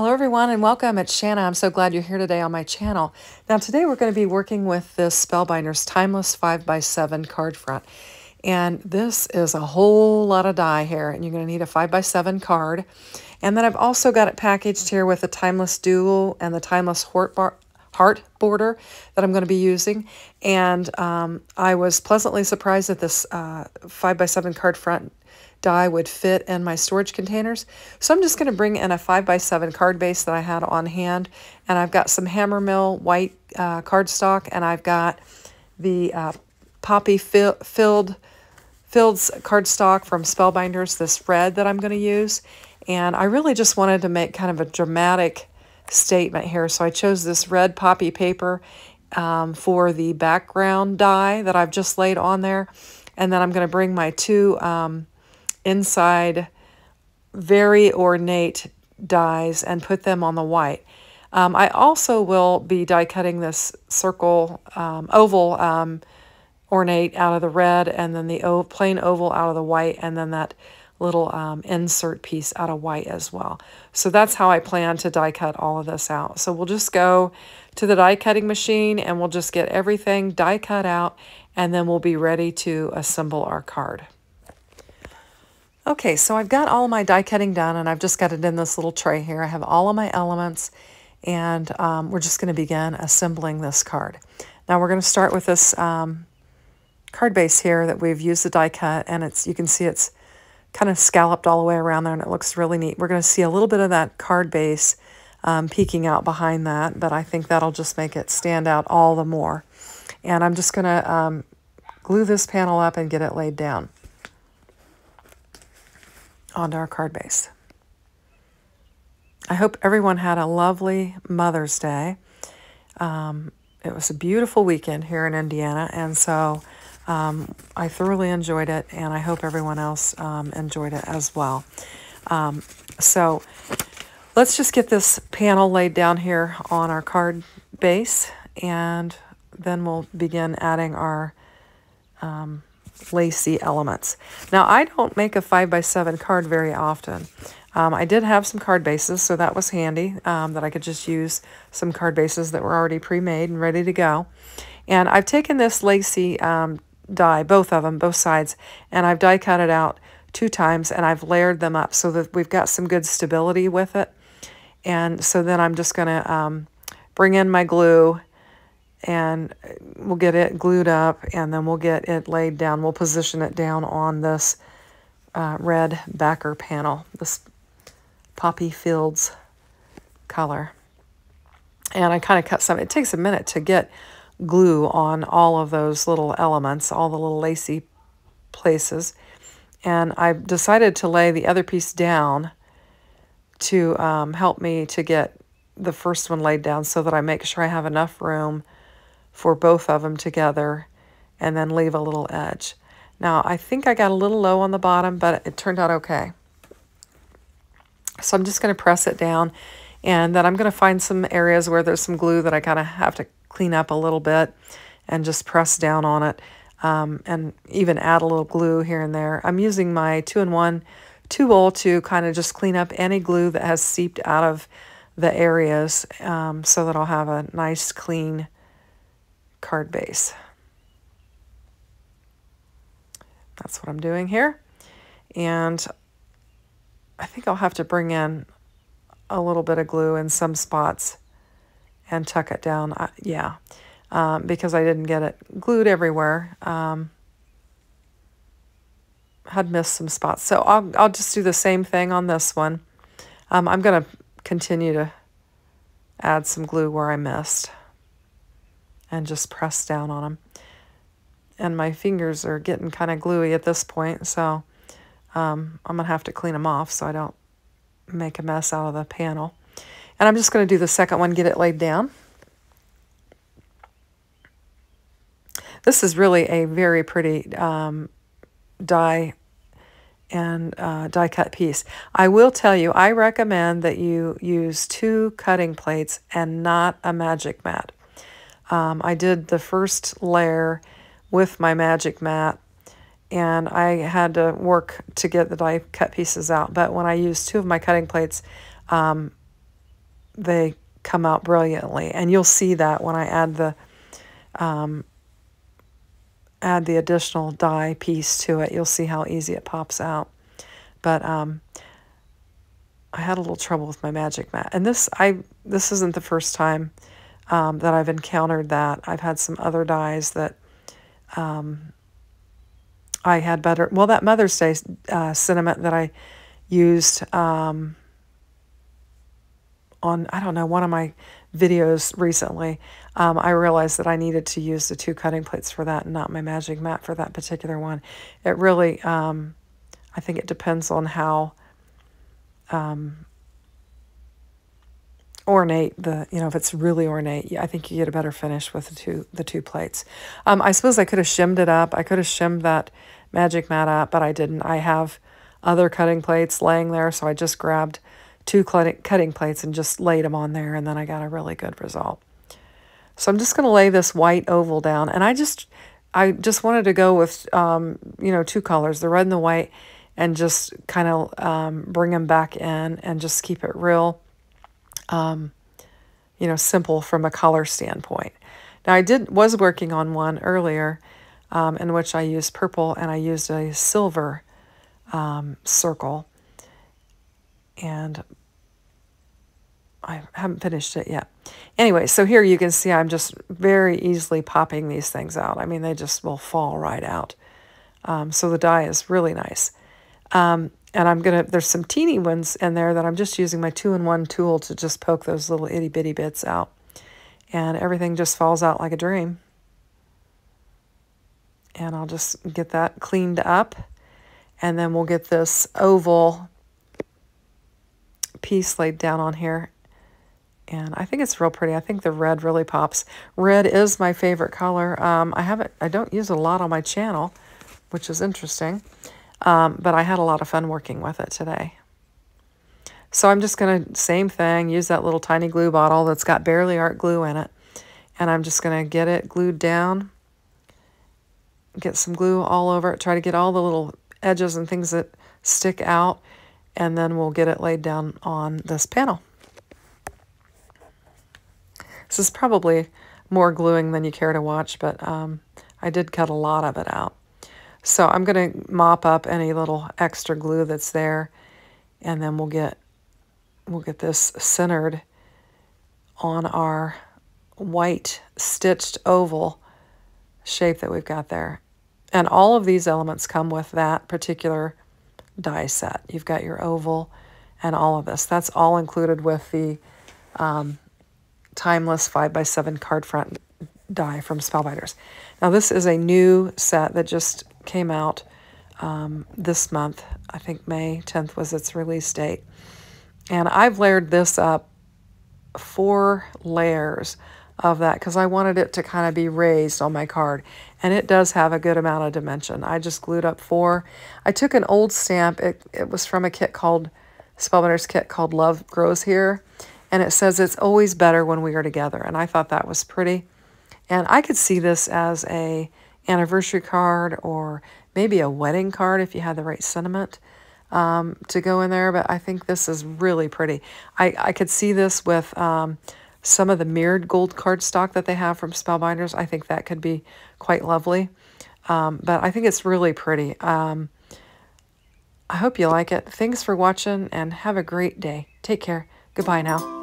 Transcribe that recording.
Hello everyone and welcome. It's Shanna. I'm so glad you're here today on my channel. Now today we're going to be working with this Spellbinders Timeless 5x7 card front. And this is a whole lot of die here, and you're going to need a 5x7 card. And then I've also got it packaged here with the Timeless Dual and the Timeless Heart border that I'm going to be using. And I was pleasantly surprised that this 5x7 card front die would fit in my storage containers. So I'm just going to bring in a 5x7 card base that I had on hand, and I've got some Hammer Mill white cardstock, and I've got the Poppy Fields cardstock from Spellbinders, this red that I'm going to use. And I really just wanted to make kind of a dramatic statement here, so I chose this red poppy paper for the background die that I've just laid on there. And then I'm going to bring my two inside very ornate dies and put them on the white. I also will be die cutting this circle oval ornate out of the red, and then the plain oval out of the white, and then that little insert piece out of white as well. So that's how I plan to die cut all of this out. So we'll just go to the die cutting machine and we'll just get everything die cut out, and then we'll be ready to assemble our card. Okay, so I've got all my die cutting done, and I've just got it in this little tray here. I have all of my elements, and we're just going to begin assembling this card. Now we're going to start with this card base here that we've used the die cut, and you can see it's kind of scalloped all the way around there, and it looks really neat. We're going to see a little bit of that card base peeking out behind that, but I think that'll just make it stand out all the more. And I'm just going to glue this panel up and get it laid down onto our card base. I hope everyone had a lovely Mother's Day. It was a beautiful weekend here in Indiana, and so I thoroughly enjoyed it, and I hope everyone else enjoyed it as well. So let's just get this panel laid down here on our card base, and then we'll begin adding our lacy elements. Now, I don't make a 5x7 card very often. I did have some card bases, so that was handy, that I could just use some card bases that were already pre-made and ready to go. And I've taken this lacy die, both of them, both sides, and I've die cut it out 2 times, and I've layered them up so that we've got some good stability with it. And so then I'm just going to bring in my glue, and we'll get it glued up, and then we'll get it laid down. We'll position it down on this red backer panel, this Poppy Fields color. And I kind of cut some. It takes a minute to get glue on all of those little elements, all the little lacy places. And I decided to lay the other piece down to help me to get the first one laid down, so that I make sure I have enough room for both of them together, and then leave a little edge. Now, I think I got a little low on the bottom, but it turned out okay. So I'm just going to press it down, and then I'm going to find some areas where there's some glue that I kind of have to clean up a little bit, and just press down on it, and even add a little glue here and there. I'm using my 2-in-1 tool to kind of just clean up any glue that has seeped out of the areas, so that I'll have a nice clean card base. That's what I'm doing here. And I think I'll have to bring in a little bit of glue in some spots and tuck it down. Because I didn't get it glued everywhere. Had missed some spots. So I'll just do the same thing on this one. I'm going to continue to add some glue where I missed, and just press down on them. And my fingers are getting kind of gluey at this point, so I'm going to have to clean them off so I don't make a mess out of the panel. And I'm just going to do the second one, get it laid down. This is really a very pretty die and die cut piece. I will tell you, I recommend that you use 2 cutting plates and not a magic mat. I did the first layer with my magic mat, and I had to work to get the die cut pieces out. But when I used 2 of my cutting plates, they come out brilliantly. And you'll see that when I add the additional die piece to it. You'll see how easy it pops out. But I had a little trouble with my magic mat. And this isn't the first time that I've encountered that. I've had some other dies that I had better. Well, that Mother's Day sentiment that I used on, I don't know, one of my videos recently, I realized that I needed to use the 2 cutting plates for that and not my magic mat for that particular one. It really, I think it depends on how ornate if it's really ornate, I think you get a better finish with the two plates. I suppose I could have shimmed it up. I could have shimmed that magic mat up, but I didn't. I have other cutting plates laying there, so I just grabbed 2 cutting plates and just laid them on there, and then I got a really good result. So I'm just going to lay this white oval down, and I just wanted to go with 2 colors, the red and the white, and just kind of bring them back in and just keep it real simple from a color standpoint. Now I was working on one earlier in which I used purple and I used a silver circle, and I haven't finished it yet. Anyway, so here you can see I'm just very easily popping these things out. I mean, they just will fall right out. So the die is really nice. And there's some teeny ones in there that I'm just using my 2-in-1 tool to just poke those little itty bitty bits out. And everything just falls out like a dream. And I'll just get that cleaned up. And then we'll get this oval piece laid down on here. And I think it's real pretty. I think the red really pops. Red is my favorite color. I don't use it a lot on my channel, which is interesting. But I had a lot of fun working with it today. So I'm just going to, same thing, use that little tiny glue bottle that's got barely art glue in it. And I'm just going to get it glued down. Get some glue all over it. Try to get all the little edges and things that stick out. And then we'll get it laid down on this panel. This is probably more gluing than you care to watch, but I did cut a lot of it out. So I'm going to mop up any little extra glue that's there, and then we'll get this centered on our white stitched oval shape that we've got there. And all of these elements come with that particular die set. You've got your oval and all of this. That's all included with the Timeless 5x7 Cardfront die from Spellbinders. Now this is a new set that just came out this month. I think May 10th was its release date. And I've layered this up 4 layers of that because I wanted it to kind of be raised on my card. And it does have a good amount of dimension. I just glued up 4. I took an old stamp. It was from a kit called, Spellbinders kit called Love Grows Here. And it says it's always better when we are together. And I thought that was pretty. And I could see this as a anniversary card or maybe a wedding card if you had the right sentiment to go in there. But I think this is really pretty. I could see this with some of the mirrored gold cardstock that they have from Spellbinders. I think that could be quite lovely. But I think it's really pretty. I hope you like it. Thanks for watching and have a great day. Take care. Goodbye now.